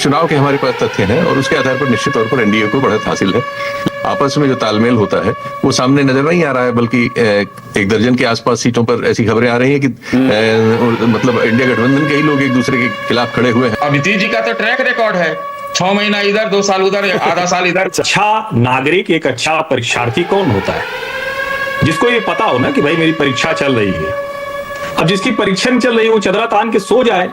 चुनाव के हमारे पास तथ्य हैं और उसके आधार पर निश्चित तौर पर एनडीए को बढ़त हासिल है। आपस में जो तालमेल होता है वो सामने नजर नहीं आ रहा है, बल्कि एक दर्जन के आसपास सीटों पर ऐसी खबरें आ रही हैं कि मतलब इंडिया गठबंधन के ही लोग एक दूसरे के खिलाफ खड़े हुए हैं। और नीतीश जी का तो ट्रैक रिकॉर्ड है, 6 महीना इधर, 2 साल उधर, आधा साल इधर। अच्छा नागरिक, एक अच्छा परीक्षार्थी कौन होता है? जिसको ये पता हो ना कि भाई मेरी परीक्षा चल रही है। अब जिसकी परीक्षा नहीं चल रही है वो चदरा तान के सो जाए,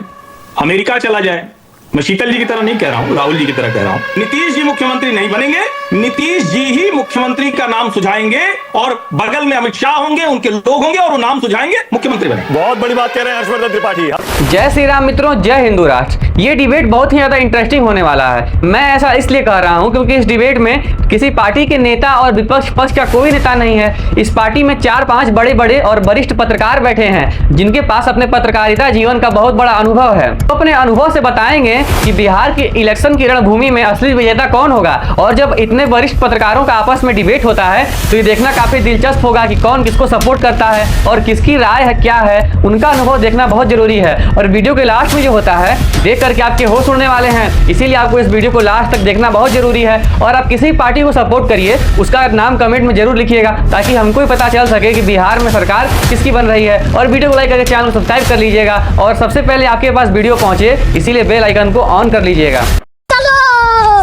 अमेरिका चला जाए। मैं शीतल जी की तरह नहीं कह रहा हूं, राहुल जी की तरह कह रहा हूं। नीतीश जी मुख्यमंत्री नहीं बनेंगे, नीतीश जी ही मुख्यमंत्री का नाम सुझाएंगे और बगल में अमित शाह होंगे, उनके लोग होंगे और वो नाम सुझाएंगे, मुख्यमंत्री बनेंगे। बहुत बड़ी बात कह रहे हैं हर्षवर्धन त्रिपाठी। जय श्री राम मित्रों, जय हिंदू राष्ट्र। ये डिबेट बहुत ही ज्यादा इंटरेस्टिंग होने वाला है। मैं ऐसा इसलिए कह रहा हूं क्योंकि इस डिबेट में किसी पार्टी के नेता और विपक्ष पक्ष का कोई नेता नहीं है। इस पार्टी में 4-5 बड़े बड़े और वरिष्ठ पत्रकार बैठे हैं जिनके पास अपने पत्रकारिता जीवन का बहुत बड़ा अनुभव है। तो अपने अनुभव से बताएंगे कि बिहार की इलेक्शन की रणभूमि में असली विजेता कौन होगा। और जब इतने वरिष्ठ पत्रकारों का आपस में डिबेट होता है तो ये देखना काफी दिलचस्प होगा कि कौन किसको सपोर्ट करता है और किसकी राय है क्या है, उनका अनुभव देखना बहुत जरूरी है। और वीडियो के लास्ट में जो होता है देख करके आपके होश उड़ने वाले हैं, इसीलिए आपको इस वीडियो को लास्ट तक देखना बहुत जरूरी है। और आप किसी पार्टी को सपोर्ट करिए, उसका नाम कमेंट में जरूर लिखिएगा ताकि हमको भी पता चल सके कि बिहार में सरकार किसकी बन रही है। और वीडियो को लाइक करके चैनल को सब्सक्राइब कर लीजिएगा और सबसे पहले आपके पास वीडियो पहुंचे इसीलिए बेल आइकन को ऑन कर लीजिएगा।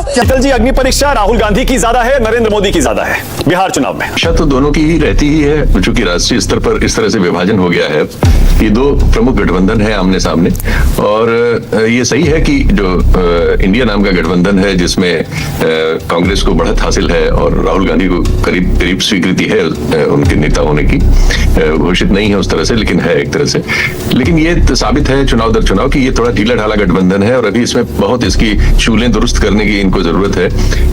शीतल जी, अग्नि परीक्षा राहुल गांधी की ज्यादा है, नरेंद्र मोदी की ज्यादा है बिहार चुनाव में? अच्छा, तो दोनों की ही रहती ही है। चूंकि राष्ट्रीय स्तर पर इस तरह से विभाजन हो गया है, ये दो प्रमुख गठबंधन है आमने सामने। और ये सही है कि जो इंडिया नाम का गठबंधन है जिसमें कांग्रेस को बढ़त हासिल है और राहुल गांधी को करीब करीब स्वीकृति है उनके नेता होने की, घोषित नहीं है उस तरह से लेकिन है एक तरह से। लेकिन ये साबित है चुनाव दर चुनाव की ये थोड़ा ढीला ढाला गठबंधन है और अभी इसमें बहुत इसकी चूलें दुरुस्त करने की इनको जरूरत है।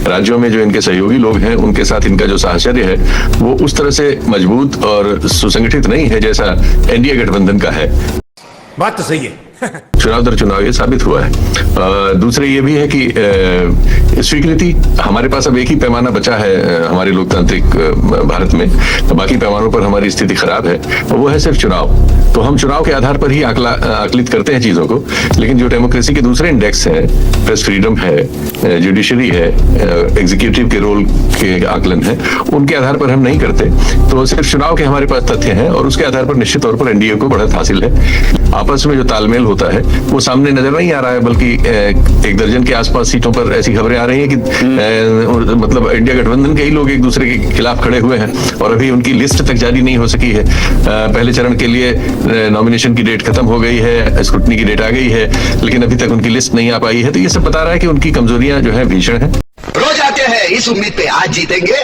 राज्यों में जो इनके सहयोगी लोग हैं उनके साथ इनका जो साहचर्य है वो उस तरह से मजबूत और सुसंगठित नहीं है जैसा एनडीए गठबंधन का है। बात तो सही है। चुनाव दर चुनाव ये साबित हुआ है। दूसरे ये भी है कि स्वीकृति हमारे पास अब एक ही पैमाना बचा है हमारे लोकतांत्रिक भारत में, बाकी पैमानों पर हमारी स्थिति खराब है और वो है सिर्फ चुनाव। तो हम चुनाव के आधार पर ही आकलित करते हैं चीजों को, लेकिन जो डेमोक्रेसी के दूसरे इंडेक्स हैं, प्रेस फ्रीडम है, जुडिशरी है, एग्जीक्यूटिव के रोल के आकलन है, उनके आधार पर हम नहीं करते। तो सिर्फ चुनाव के हमारे पास तथ्य हैं और उसके आधार पर निश्चित तौर पर एनडीए को बढ़त हासिल है। आपस में जो तालमेल होता है वो सामने नजर नहीं आ रहा है, बल्कि एक दर्जन के आसपास सीटों पर ऐसी खबरें आ रही हैं कि मतलब इंडिया गठबंधन के ही लोग एक दूसरे के खिलाफ खड़े हुए हैं और अभी उनकी लिस्ट तक जारी नहीं हो सकी है। पहले चरण के लिए नॉमिनेशन की डेट खत्म हो गई है, स्क्रूटनी की डेट आ गई है, लेकिन अभी तक उनकी लिस्ट नहीं आ पाई है। तो ये सब बता रहा है कि उनकी कमजोरियां जो है भीषण है। रोज आते हैं इस उम्मीद पे आज जीतेंगे,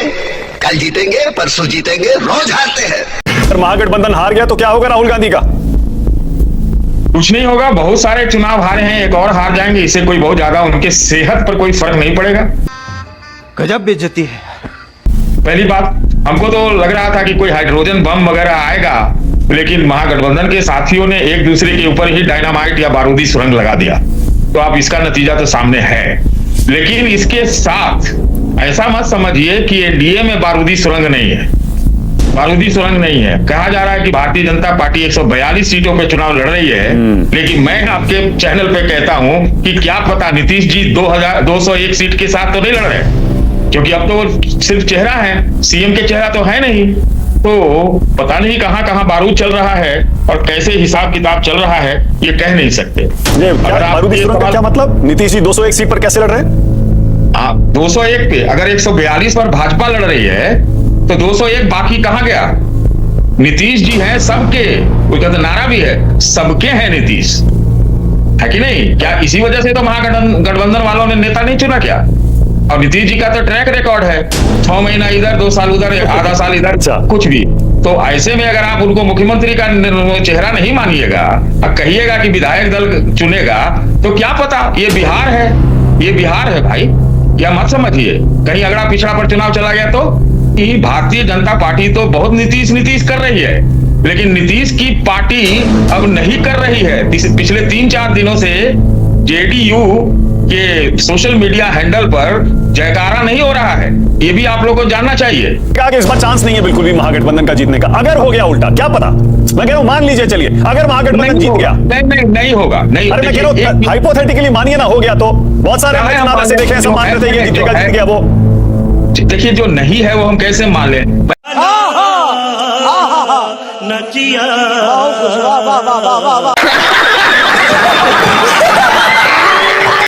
कल जीतेंगे, परसों जीतेंगे, रोज हारते हैं। अगर महागठबंधन हार गया तो क्या होगा राहुल गांधी का? कुछ नहीं होगा, बहुत सारे चुनाव हारे हैं, एक और हार जाएंगे, इससे कोई बहुत ज्यादा उनके सेहत पर कोई फर्क नहीं पड़ेगा। गजब बेइज्जती है। पहली बात, हमको तो लग रहा था कि कोई हाइड्रोजन बम वगैरह आएगा, लेकिन महागठबंधन के साथियों ने एक दूसरे के ऊपर ही डायनामाइट या बारूदी सुरंग लगा दिया। तो अब इसका नतीजा तो सामने है। लेकिन इसके साथ ऐसा मत समझिए कि एनडीए में बारूदी सुरंग नहीं है। बारूदी सुरंग नहीं है। कहा जा रहा है कि भारतीय जनता पार्टी 142 सीटों पे चुनाव लड़ रही है, लेकिन मैं आपके चैनल पे कहता हूं कि क्या पता नीतीश जी 201 सीट के साथ तो नहीं लड़ रहे, क्योंकि अब तो सिर्फ चेहरा है, सीएम के चेहरा तो है नहीं। तो पता नहीं कहां कहां बारूद चल रहा है और कैसे हिसाब किताब चल रहा है, ये कह नहीं सकते। बारूदी सुरंग का क्या मतलब? नीतीश जी 201 सीट पर कैसे लड़ रहे हैं? 201 पे अगर 142 पर भाजपा लड़ रही है तो 201 बाकी कहां गया? नीतीश जी हैं सबके, उसका तो नारा भी है, सबके हैं नीतीश, है कि नहीं? क्या इसी वजह से तो महागठबंधन वालों ने नेता नहीं चुना क्या? और नीतीश जी का तो ट्रैक रिकॉर्ड है, 6 महीना इधर, 2 साल उधर, आधा साल इधर, कुछ भी। तो ऐसे में अगर आप उनको मुख्यमंत्री का चेहरा नहीं मानिएगा और कहिएगा कि विधायक दल चुनेगा, तो क्या पता ये बिहार है, ये बिहार है भाई, क्या मत समझिए। कहीं अगड़ा पिछड़ा पर चुनाव चला गया तो कि भारतीय जनता पार्टी तो बहुत नीतीश नीतीश कर रही है, लेकिन नीतीश की पार्टी अब नहीं कर रही है। पिछले 3-4 दिनों से जेडीयू कि सोशल मीडिया हैंडल पर जयकारा नहीं हो रहा है, ये भी आप लोगों को जानना चाहिए। कहा कि इस बार चांस नहीं है बिल्कुल भी महागठबंधन का जीतने का। अगर हो गया उल्टा, क्या पता, मैं कह रहा हूं मान लीजिए, चलिए अगर महागठबंधन जीत गया, नहीं होगा, नहीं। अरे मैं कह रहा हूं हाइपोथेटिकली मानिए ना, हो गया तो बहुत सारे हमने चुनाव ऐसे देखे हैं, सब मान रहे थे ये जीतेगा, जीत गया वो। देखिए जो नहीं है वो हम कैसे मान लें।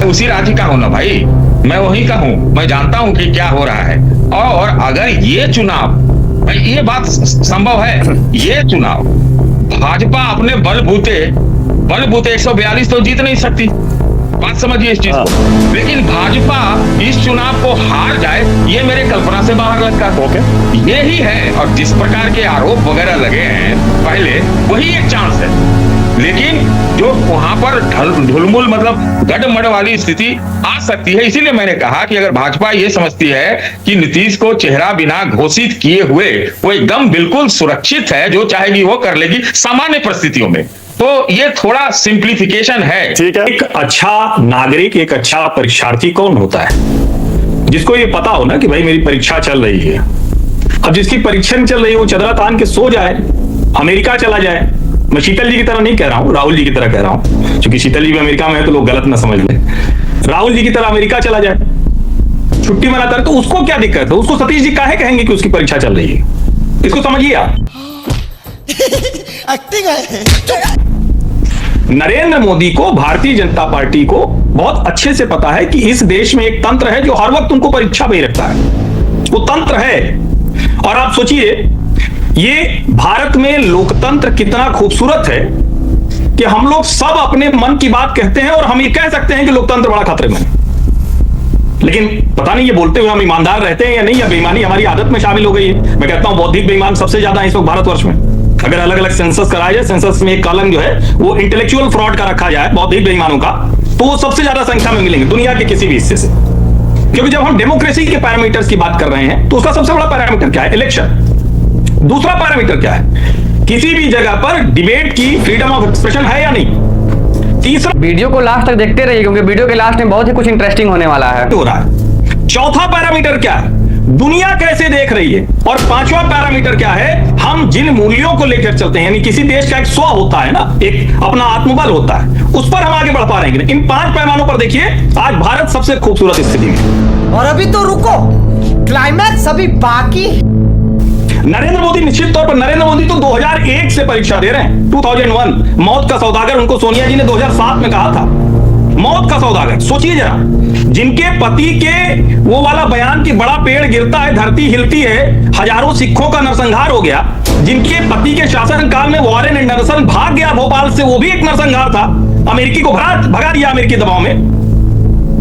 उसी राज्य का हूं ना भाई, मैं वहीं का हूं, मैं जानता हूं कि क्या हो रहा है। और अगर ये चुनाव, ये बात संभव है, ये चुनाव भाजपा अपने बलबूते 142 तो जीत नहीं सकती, बात समझिए इस चीज को। लेकिन भाजपा इस चुनाव को हार जाए, ये मेरे कल्पना से बाहर लगता है। ये ही है, और जिस प्रकार के आरोप वगैरह लगे हैं पहले, वही एक चांस है। लेकिन जो वहां पर ढुलमुल मतलब गड़मड़ वाली स्थिति आ सकती है, इसीलिए मैंने कहा कि अगर भाजपा ये समझती है कि नीतीश को चेहरा बिना घोषित किए हुए वो एकदम बिल्कुल सुरक्षित है, जो चाहेगी वो कर लेगी सामान्य परिस्थितियों में, तो ये थोड़ा सिंप्लीफिकेशन है। ठीक है। एक अच्छा नागरिक, एक अच्छा परीक्षार्थी कौन होता है? जिसको ये पता हो ना कि भाई मेरी परीक्षा चल रही है। अब जिसकी परीक्षा चल रही है वो चदरा तान के सो जाए, अमेरिका चला जाए। मैं शीतल जी की तरह नहीं कह रहा हूं, राहुल जी की तरह कह रहा हूं, क्योंकि शीतल जी भी अमेरिका में है तो लोग गलत ना समझ लें। राहुल जी की तरह अमेरिका चला जाए, छुट्टी मनाता है, तो उसको क्या दिक्कत है? उसको सतीश जी काहे कहेंगे कि उसकी परीक्षा चल रही है? इसको समझिए आप। नरेंद्र मोदी को, भारतीय जनता पार्टी को बहुत अच्छे से पता है कि इस देश में एक तंत्र है जो हर वक्त उनको परीक्षा में रखता है। वो तंत्र है। और आप सोचिए, ये भारत में लोकतंत्र कितना खूबसूरत है कि हम लोग सब अपने मन की बात कहते हैं, और हम ये कह सकते हैं कि लोकतंत्र बड़ा खतरे में है। लेकिन पता नहीं ये बोलते हुए हम ईमानदार रहते हैं या नहीं, या बेईमानी हमारी आदत में शामिल हो गई है। मैं कहता हूं बौद्धिक बेईमान सबसे ज्यादा है इस वक्त भारतवर्ष में। अगर अलग अलग सेंसस कराया जाए, सेंसस में एक कॉलम जो है वो इंटेलेक्चुअल फ्रॉड का रखा जाए, बौद्धिक बेईमानों का, तो वो सबसे ज्यादा संख्या में मिलेंगे दुनिया के किसी भी हिस्से से। क्योंकि जब हम डेमोक्रेसी के पैरामीटर्स की बात कर रहे हैं तो उसका सबसे बड़ा पैरामीटर क्या है? इलेक्शन। दूसरा पैरामीटर क्या है? किसी भी जगह पर डिबेट की फ्रीडम ऑफ एक्सप्रेशन है या नहीं। तीसरा, वीडियो को लास्ट तक देखते रहिए क्योंकि वीडियो के लास्ट में बहुत ही कुछ इंटरेस्टिंग होने वाला है। हो रहा है। चौथा पैरामीटर क्या है? दुनिया कैसे देख रही है। और पांचवा पैरामीटर क्या है? हम जिन मूल्यों को लेकर चलते हैं, यानी किसी देश का एक स्व होता है ना, एक अपना आत्मबल होता है, उस पर हम आगे बढ़ पा रहे हैं। इन 5 पैमानों पर देखिए आज भारत सबसे खूबसूरत स्थिति में। और अभी तो रुको, क्लाइमैक्स अभी बाकी। नरेंद्र मोदी, निश्चित तौर पर नरेंद्र मोदी तो 2001 से परीक्षा दे रहे हैं, 2001। मौत का सौदागर उनको सोनिया जी ने 2007 में कहा था, मौत का सौदागर। सोचिए जरा, जिनके पति के वो वाला बयान कि बड़ा पेड़ गिरता है धरती हिलती है, हजारों सिखों का नरसंहार हो गया, जिनके पति के शासनकाल में वॉरेन एंडरसन भाग गया भोपाल से, वो भी एक नरसंहार था, अमेरिकी को भगा दिया अमेरिकी दबाव में।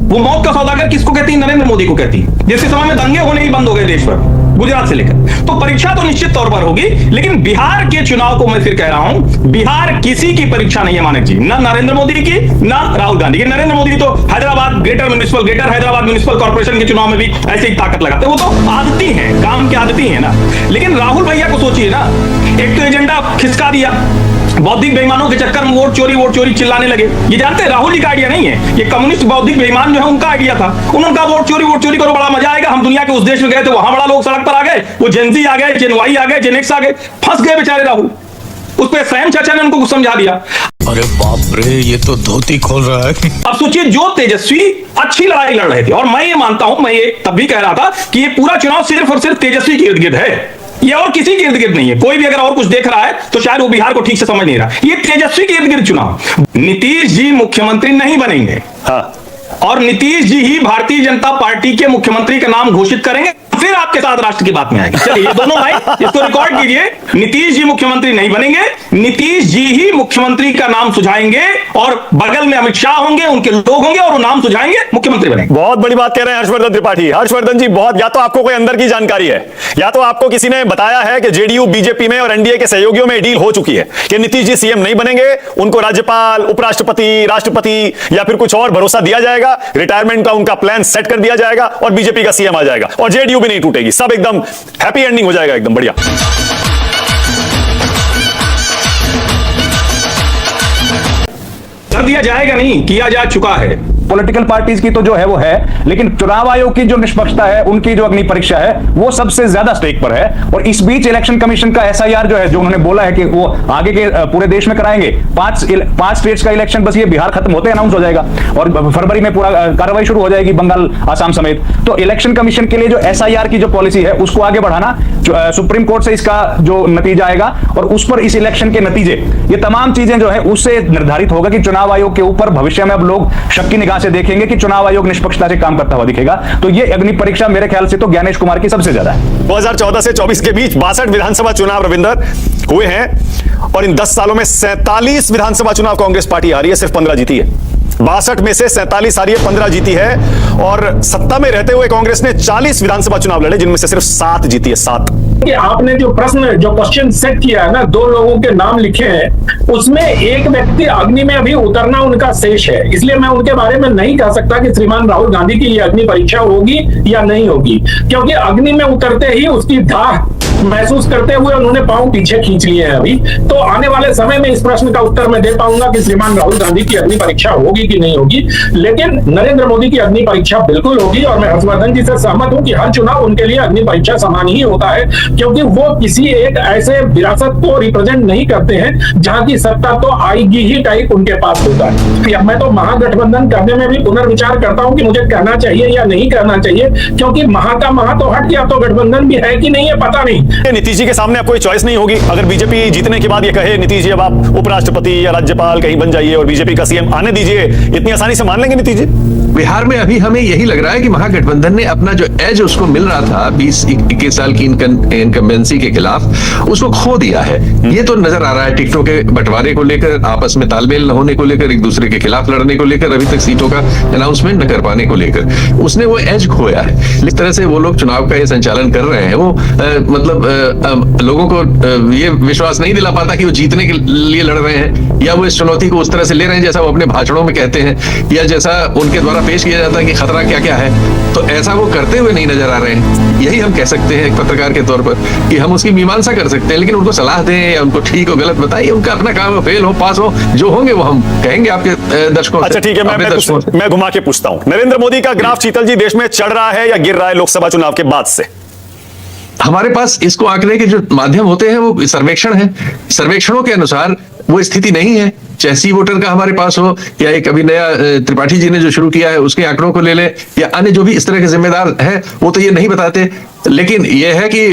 वो मौत का सौदागर किसको कहती है? नरेंद्र मोदी को कहती है, जिसके समय में दंगे होने ही बंद हो गए देश भर, गुजरात से लेकर। तो परीक्षा तो निश्चित तौर पर होगी, लेकिन बिहार के चुनाव को मैं फिर कह रहा हूं, बिहार किसी की परीक्षा नहीं है मानिक जी, ना नरेंद्र मोदी की, ना राहुल गांधी की। नरेंद्र मोदी तो Hyderabad greater Hyderabad municipal corporation के चुनाव में भी ऐसे ही ताकत लगाते, वो तो आदती है, काम की आदती है ना। लेकिन राहुल भैया को सोचिए ना, एक तो एजेंडा खिसका दिया, बौद्धिक बेईमानों के चक्कर में वोट चोरी चिल्लाने लगे। ये जानते हैं राहुल जी का आइडिया नहीं है, ये कम्युनिस्ट बौद्धिक बेईमान जो है उनका आइडिया था। उन्होंने कहा वोट चोरी करो, बड़ा मजा आएगा। हम दुनिया के उस देश में गए थे, वहां बड़ा लोग सड़क पर आ गए, वो जेनजी आ गए, जेन वाई आ गए, जेन एक्स आ गए, फंस गए बेचारे राहुल। उस पर सैम चाचा ने उनको कुछ समझा दिया। अरे बाप रे, ये तो धोती खोल रहा है। अब सोचिए, जो तेजस्वी अच्छी लड़ाई लड़ रहे थे, और मैं ये मानता हूं, मैं ये तब भी कह रहा था कि ये पूरा चुनाव सिर्फ और सिर्फ तेजस्वी के इर्द गिर्द है, ये और किसी के इर्द गिर्द नहीं है। कोई भी अगर और कुछ देख रहा है तो शायद वो बिहार को ठीक से समझ नहीं रहा। ये तेजस्वी के इर्द गिर्द चुनाव। नीतीश जी मुख्यमंत्री नहीं बनेंगे, हाँ, और नीतीश जी ही भारतीय जनता पार्टी के मुख्यमंत्री का नाम घोषित करेंगे, फिर आपके साथ राष्ट्र की बात में आएगी। चलिए दोनों भाई इसको रिकॉर्ड कीजिए, नीतीश जी मुख्यमंत्री नहीं बनेंगे, नीतीश जी ही मुख्यमंत्री का नाम सुझाएंगे, और बगल में अमित शाह होंगे, उनके लोग होंगे, और वो नाम सुझाएंगे, मुख्यमंत्री बनेंगे। बहुत बड़ी बात कह रहे हैं हर्षवर्धन त्रिपाठी। हर्षवर्धन जी, बहुत, या तो आपको कोई अंदर की जानकारी है, या तो आपको किसी ने बताया है कि जेडीयू बीजेपी में और एनडीए के सहयोगियों में डील हो चुकी है कि नीतीश जी सीएम नहीं बनेंगे, उनको राज्यपाल, उपराष्ट्रपति, राष्ट्रपति या फिर कुछ और भरोसा दिया जाएगा, रिटायरमेंट का उनका प्लान सेट कर दिया जाएगा, और बीजेपी का सीएम आ जाएगा, और जेडीयू भी नहीं टूटेगी, सब एकदम हैप्पी एंडिंग हो जाएगा, एकदम बढ़िया। कर दिया जाएगा नहीं, किया जा चुका है। पॉलिटिकल पार्टीज की तो जो है वो है, लेकिन चुनाव आयोग की जो निष्पक्षता है, उनकी जो अग्नि परीक्षा है, वो सबसे ज्यादा स्टेक पर है। और इस बीच इलेक्शन कमीशन का एसआईआर जो है, जो उन्होंने बोला है कि वो आगे के पूरे देश में कराएंगे, 5 स्टेट्स का इलेक्शन बस ये बिहार खत्म होते अनाउंस हो जाएगा और फरवरी में पूरा कार्रवाई शुरू हो जाएगी, बंगाल आसाम समेत। तो इलेक्शन कमीशन के लिए जो एसआईआर की जो पॉलिसी है उसको आगे बढ़ाना, सुप्रीम कोर्ट से इसका जो नतीजा आएगा और उस पर इस इलेक्शन के नतीजे, ये तमाम चीजें जो है उससे निर्धारित होगा कि चुनाव आयोग के ऊपर भविष्य में अब लोग शक की निगाह से देखेंगे कि चुनाव आयोग निष्पक्षता से काम करता हुआ दिखेगा। तो ये अग्नि परीक्षा मेरे ख्याल से तो ज्ञानेश कुमार की सबसे ज्यादा है। 2014 से 24 के बीच 62 विधानसभा चुनाव रविंदर हुए हैं और इन 10 सालों में 47 विधानसभा चुनाव कांग्रेस पार्टी हारी है, सिर्फ 15 जीती है। 62 में से 47 हारी है, 15 जीती है। और सत्ता में रहते हुए कांग्रेस ने 40 विधानसभा चुनाव लड़े, जिनमें से सिर्फ 7 जीती है, 7। कि आपने जो क्वेश्चन सेट किया है ना, 2 लोगों के नाम लिखे हैं, उसमें एक व्यक्ति अग्नि में अभी उतरना उनका शेष है, इसलिए मैं उनके बारे में नहीं कह सकता कि श्रीमान राहुल गांधी की ये अग्नि परीक्षा होगी या नहीं होगी, क्योंकि अग्नि में उतरते ही उसकी दाह महसूस करते हुए उन्होंने पांव पीछे खींच लिए हैं अभी। तो आने वाले समय में इस प्रश्न का उत्तर मैं दे पाऊंगा कि श्रीमान राहुल गांधी की अग्नि परीक्षा होगी कि नहीं होगी, लेकिन नरेंद्र मोदी की अग्नि परीक्षा बिल्कुल होगी। और मैं हर्षवर्धन जी से सहमत हूं कि हर चुनाव उनके लिए अग्नि परीक्षा समान ही होता है, क्योंकि वो किसी एक ऐसे विरासत को रिप्रेजेंट नहीं करते हैं जहां की सत्ता तो आएगी ही टाइप उनके पास होता है। मैं तो महागठबंधन करने में भी पुनर्विचार करता हूं कि मुझे करना चाहिए या नहीं करना चाहिए, क्योंकि महा का महा तो हट गया, तो गठबंधन भी है कि नहीं है पता नहीं। नीतीश जी के सामने अब कोई चॉइस नहीं होगी। अगर बीजेपी जीतने के बाद ये कहे नीतीश जी अब आप उपराष्ट्रपति या राज्यपाल कहीं बन जाइए और बीजेपी का सीएम आने दीजिए, इतनी आसानी से मान लेंगे नीतीश जी? बिहार में अभी हमें यही लग रहा है कि महागठबंधन ने अपना जो एज उसको मिल रहा था 20-21 साल की इनकम्बेंसी के खिलाफ, उसको खो दिया है। ये तो नजर आ रहा है टिकटों के बंटवारे को लेकर, आपस में तालमेल न होने को लेकर, एक दूसरे के खिलाफ लड़ने को लेकर, अभी तक सीटों का अनाउंसमेंट न कर पाने को लेकर उसने वो एज खोया है। इस तरह से वो लोग चुनाव का ये संचालन कर रहे हैं, वो मतलब लोगों को ये विश्वास नहीं दिला पाता कि वो जीतने के लिए लड़ रहे हैं, या वो इस चुनौती को उस तरह से ले रहे हैं जैसा वो अपने भाषणों में कहते हैं, या जैसा उनके द्वारा पेश किया जाता है कि खतरा क्या क्या है, तो ऐसा वो करते हुए नहीं नजर आ रहे हैं। यही हम कह सकते हैं एक पत्रकार के तौर पर कि हम उसकी मीमांसा कर सकते हैं, लेकिन उनको सलाह दें या उनको ठीक हो गलत बताइए, उनका अपना काम हो, फेल हो पास हो, जो होंगे वो हम कहेंगे आपके दर्शकों। अच्छा ठीक है, मैं घुमा के पूछता हूं, नरेंद्र मोदी का ग्राफ शीतल जी देश में चढ़ रहा है या गिर रहा है लोकसभा चुनाव के बाद से? हमारे पास इसको आंकने के जो माध्यम होते हैं वो सर्वेक्षण है। सर्वेक्षणों के अनुसार वो स्थिति नहीं है, चाहे सी वोटर का हमारे पास हो या एक अभी नया त्रिपाठी जी ने जो शुरू किया है उसके आंकड़ों को ले लें, या अन्य जो भी इस तरह के जिम्मेदार हैं वो तो ये नहीं बताते। लेकिन ये है कि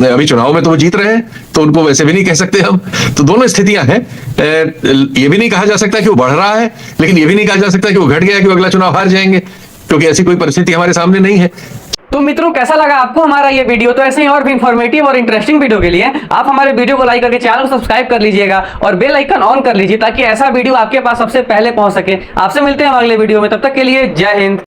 अभी चुनाव में तो वो जीत रहे हैं, तो उनको वैसे भी नहीं कह सकते हम। तो दोनों स्थितियां हैं। ये भी नहीं कहा जा सकता कि वो बढ़ रहा है, लेकिन ये भी नहीं कहा जा सकता कि वो घट गया कि वो अगला चुनाव हार जाएंगे, क्योंकि ऐसी कोई परिस्थिति हमारे सामने नहीं है। तो मित्रों कैसा लगा आपको हमारा ये वीडियो? तो ऐसे ही और भी इंफॉर्मेटिव और इंटरेस्टिंग वीडियो के लिए आप हमारे वीडियो को लाइक करके चैनल को सब्सक्राइब कर लीजिएगा और बेल आइकन ऑन कर लीजिए, ताकि ऐसा वीडियो आपके पास सबसे पहले पहुंच सके। आपसे मिलते हैं अगले वीडियो में, तब तक के लिए जय हिंद।